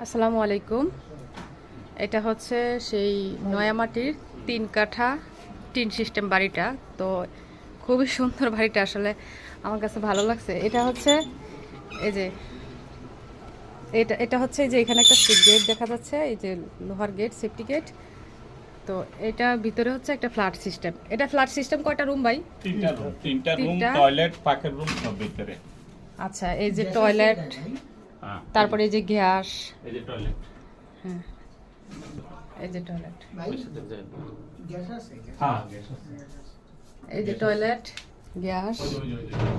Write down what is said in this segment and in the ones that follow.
আসসালামু আলাইকুম। এটা হচ্ছে সেই নয়ামাটির 3 কাঠা টিন সিস্টেম বাড়িটা। তো খুবই সুন্দর বাড়িটা, আসলে আমার কাছে ভালো লাগছে। এটা হচ্ছে এই যে এটা হচ্ছে যে এখানে একটা গেট দেখা যাচ্ছে, এই যে লোহার গেট, সেফটি গেট। তো এটা ভিতরে হচ্ছে একটা ফ্ল্যাট সিস্টেম। এটা ফ্ল্যাট সিস্টেম কয়টা রুম ভাই? তিনটা রুম, টয়লেট, পাকের রুম সব ভিতরে। আচ্ছা, এই যে টয়লেট, তারপরে এই যে গ্যাস, এই যে টয়লেট। হ্যাঁ এই যে টয়লেট, হ্যাঁ, এই যে টয়লেট, গ্যাস,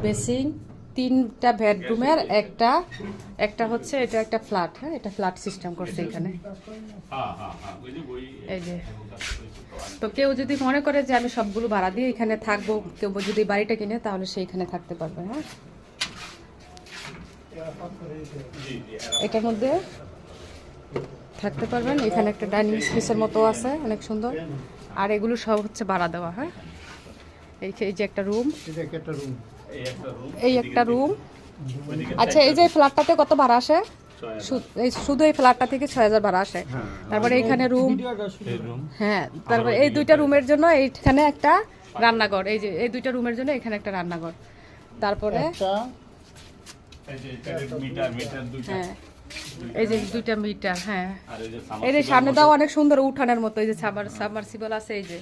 বেসিন, 3টা বেডরুমের একটা হচ্ছে এটা একটা ফ্ল্যাট। হ্যাঁ, এটা ফ্ল্যাট সিস্টেম করছে এখানে। হ্যাঁ, হ্যাঁ, হ্যাঁ, ওই যে বই। এই যে, তো কেউ যদি মনে করে যে আমি সবগুলো ভাড়া দিয়ে এখানে থাকবো, কেউ যদি বাড়িটা কিনে, তাহলে সেইখানে থাকতে পারবে। হ্যাঁ, এটার মধ্যে থাকতে পারবেন। এখানে একটা ডাইনিং স্পেসের মতো আছে, অনেক সুন্দর। আর এগুলো সব হচ্ছে ভাড়া দেওয়া। হ্যাঁ, এই যে একটা রুম, এই একটা রুম। আচ্ছা, এই যে ফ্ল্যাটটাতে কত ভাড়া আসে? শুধু এই ফ্ল্যাটটা থেকে 6000 ভাড়া আসে। তারপরে এখানে রুম, হ্যাঁ, তারপরে এই দুইটা রুমের জন্য এইখানে একটা রান্নাঘর, এই যে এই দুইটা রুমের জন্য এখানে একটা রান্নাঘর। তারপরে হ্যাঁ, এই যে দুইটা মিটার। হ্যাঁ, এই যে সামনে দাও অনেক সুন্দর উঠানের মতো, এই যে সাবমার্সিবল আছে। এই যে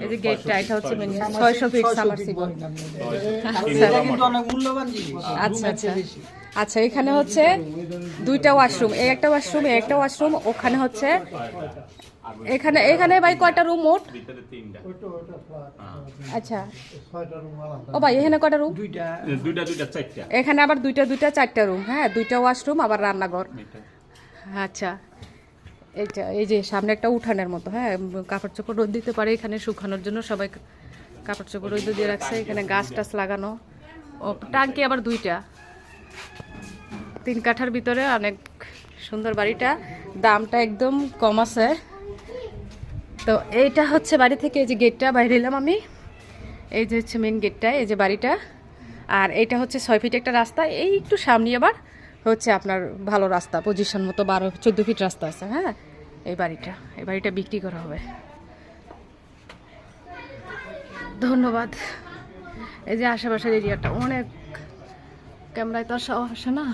এই যে গেটটা, এটা হচ্ছে 600 ফিট সাবমার্সিবল। আচ্ছা আচ্ছা আচ্ছা, এখানে হচ্ছে দুইটা ওয়াশরুম, এই একটা ওয়াশরুম, এই একটা ওয়াশরুম। ওখানে হচ্ছে এখানে ভাই কয়টা রুম মোট? আচ্ছা, ও ভাই এখানে কয়টা রুম? দুইটা চারটা। এখানে আবার দুইটা 4টা রুম। হ্যাঁ, 2টা ওয়াশরুম, আবার রান্নাঘর। আচ্ছা, এইটা এই যে সামনে একটা উঠানের মতো। হ্যাঁ, কাপড় চোপড় রোদ দিতে পারে এখানে শুকানোর জন্য, সবাই কাপড় চোপড় রোদ দিয়ে রাখছে। এখানে গাছ টাছ লাগানো। ও টাঙ্কি আবার 2টা। 3 কাঠার ভিতরে অনেক সুন্দর বাড়িটা, দামটা একদম কম আছে। তো এইটা হচ্ছে বাড়ি থেকে এই যে গেটটা বাইরে এলাম আমি, এই যে হচ্ছে মেন গেটটা, এই যে বাড়িটা। আর এইটা হচ্ছে 6 ফিট একটা রাস্তা, এই একটু সামনে আবার হচ্ছে আপনার ভালো রাস্তা, পজিশন মতো 14 ফিট রাস্তা আছে। হ্যাঁ, এই বাড়িটা বিক্রি করা হবে। ধন্যবাদ। এই যে আশেপাশের এরিয়াটা অনেক, ক্যামেরায় তো আসে না।